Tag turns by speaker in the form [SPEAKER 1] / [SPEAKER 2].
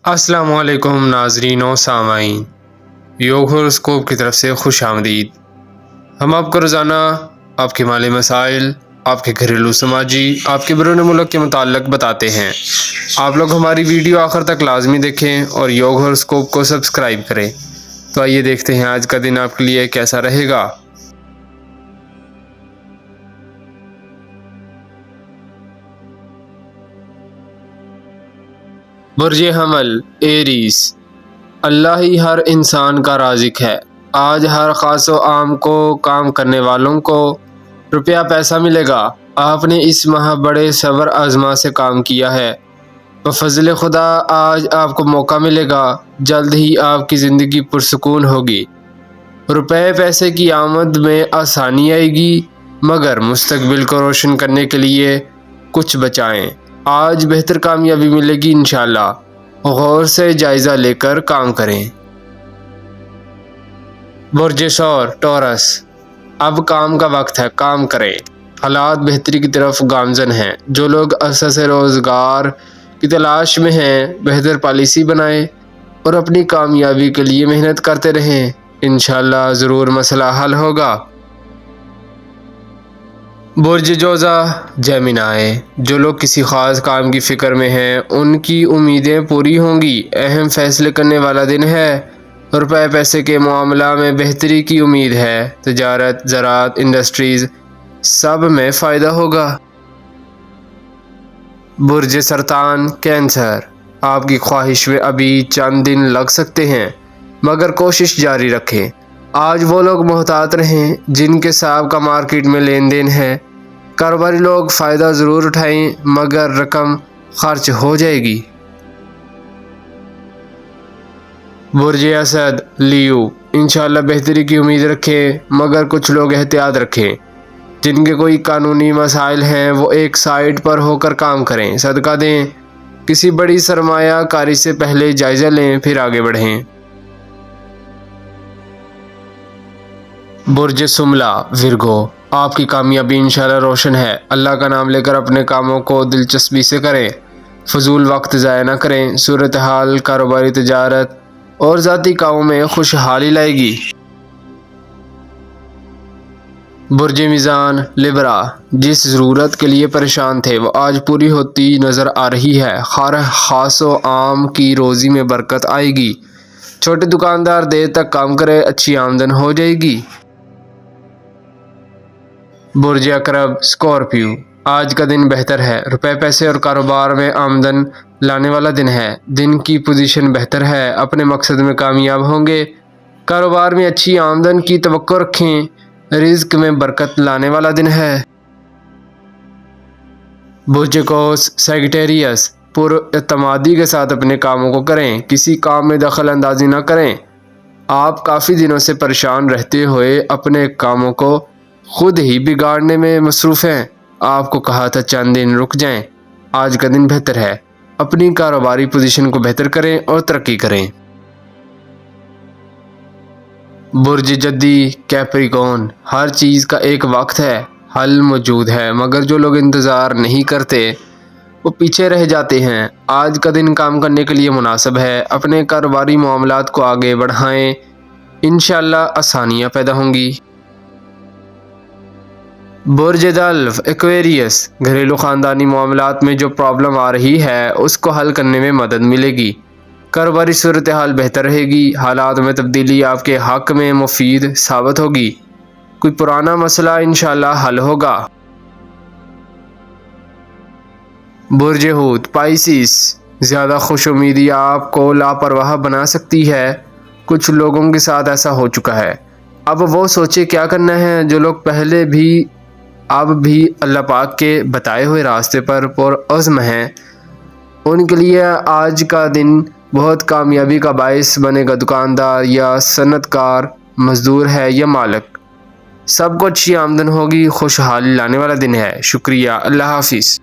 [SPEAKER 1] السلام علیکم ناظرین و سامعین، یوگ ہوراسکوپ کی طرف سے خوش آمدید۔ ہم آپ کو روزانہ آپ کے مالی مسائل، آپ کے گھریلو سماجی، آپ کے بیرون ملک کے متعلق بتاتے ہیں۔ آپ لوگ ہماری ویڈیو آخر تک لازمی دیکھیں اور یوگ ہوراسکوپ کو سبسکرائب کریں۔ تو آئیے دیکھتے ہیں آج کا دن آپ کے لیے کیسا رہے گا۔ برج حمل ایریس، اللہ ہی ہر انسان کا رازق ہے۔ آج ہر خاص و عام کو کام کرنے والوں کو روپیہ پیسہ ملے گا۔ آپ نے اس ماہ بڑے صبر آزما سے کام کیا ہے۔ بفضل خدا آج آپ کو موقع ملے گا، جلد ہی آپ کی زندگی پرسکون ہوگی۔ روپے پیسے کی آمد میں آسانی آئے گی، مگر مستقبل کو روشن کرنے کے لیے کچھ بچائیں۔ آج بہتر کامیابی ملے گی انشاءاللہ۔ غور سے جائزہ لے کر کام کریں۔ برج ثور ٹورس، اب کام کا وقت ہے، کام کریں۔ حالات بہتری کی طرف گامزن ہیں۔ جو لوگ اساس روزگار کی تلاش میں ہیں، بہتر پالیسی بنائیں اور اپنی کامیابی کے لیے محنت کرتے رہیں۔ انشاءاللہ ضرور مسئلہ حل ہوگا۔ برج جوزہ جیمنائی، جو لوگ کسی خاص کام کی فکر میں ہیں ان کی امیدیں پوری ہوں گی۔ اہم فیصلے کرنے والا دن ہے۔ روپے پیسے کے معاملہ میں بہتری کی امید ہے۔ تجارت، زراعت، انڈسٹریز سب میں فائدہ ہوگا۔ برج سرطان کینسر، آپ کی خواہش میں ابھی چند دن لگ سکتے ہیں، مگر کوشش جاری رکھیں۔ آج وہ لوگ محتاط رہیں جن کے سابقہ مارکیٹ میں لین دین ہے۔ کاروباری لوگ فائدہ ضرور اٹھائیں، مگر رقم خرچ ہو جائے گی۔ برج اسد لیو، انشاءاللہ بہتری کی امید رکھیں، مگر کچھ لوگ احتیاط رکھیں۔ جن کے کوئی قانونی مسائل ہیں وہ ایک سائٹ پر ہو کر کام کریں۔ صدقہ دیں، کسی بڑی سرمایہ کاری سے پہلے جائزہ لیں پھر آگے بڑھیں۔ برج شملہ ورگو، آپ کی کامیابی انشاءاللہ روشن ہے۔ اللہ کا نام لے کر اپنے کاموں کو دلچسپی سے کریں، فضول وقت ضائع نہ کریں۔ صورتحال کاروباری، تجارت اور ذاتی کاموں میں خوشحالی لائے گی۔ برج میزان لبرا، جس ضرورت کے لیے پریشان تھے وہ آج پوری ہوتی نظر آ رہی ہے۔ خاص و عام کی روزی میں برکت آئے گی۔ چھوٹے دکاندار دیر تک کام کرے، اچھی آمدن ہو جائے گی۔ برج عقرب اسکارپیو، آج کا دن بہتر ہے۔ روپے پیسے اور کاروبار میں آمدن لانے والا دن ہے۔ دن کی پوزیشن بہتر ہے، اپنے مقصد میں کامیاب ہوں گے۔ کاروبار میں اچھی آمدن کی توقع رکھیں، رزق میں برکت لانے والا دن ہے۔ برج قوس سیجیٹیریس، پر اعتمادی کے ساتھ اپنے کاموں کو کریں، کسی کام میں دخل اندازی نہ کریں۔ آپ کافی دنوں سے پریشان رہتے ہوئے اپنے کاموں کو خود ہی بگاڑنے میں مصروف ہیں۔ آپ کو کہا تھا چند دن رک جائیں۔ آج کا دن بہتر ہے، اپنی کاروباری پوزیشن کو بہتر کریں اور ترقی کریں۔ برج جدی کیپریکون، ہر چیز کا ایک وقت ہے، حل موجود ہے، مگر جو لوگ انتظار نہیں کرتے وہ پیچھے رہ جاتے ہیں۔ آج کا دن کام کرنے کے لیے مناسب ہے، اپنے کاروباری معاملات کو آگے بڑھائیں، انشاءاللہ آسانیاں پیدا ہوں گی۔ برج دلو ایکویریس، گھریلو خاندانی معاملات میں جو پرابلم آ رہی ہے اس کو حل کرنے میں مدد ملے گی۔ کاروباری صورتحال بہتر رہے گی، حالات میں تبدیلی آپ کے حق میں مفید ثابت ہوگی۔ کوئی پرانا مسئلہ انشاءاللہ حل ہوگا۔ برج حوت پائسیس، زیادہ خوش امیدی آپ کو لاپرواہ بنا سکتی ہے۔ کچھ لوگوں کے ساتھ ایسا ہو چکا ہے، اب وہ سوچے کیا کرنا ہے۔ جو لوگ پہلے بھی اب بھی اللہ پاک کے بتائے ہوئے راستے پر پرعزم ہیں ان کے لیے آج کا دن بہت کامیابی کا باعث بنے گا۔ دکاندار یا صنعت کار، مزدور ہے یا مالک، سب کو اچھی آمدن ہوگی۔ خوشحالی لانے والا دن ہے۔ شکریہ، اللہ حافظ۔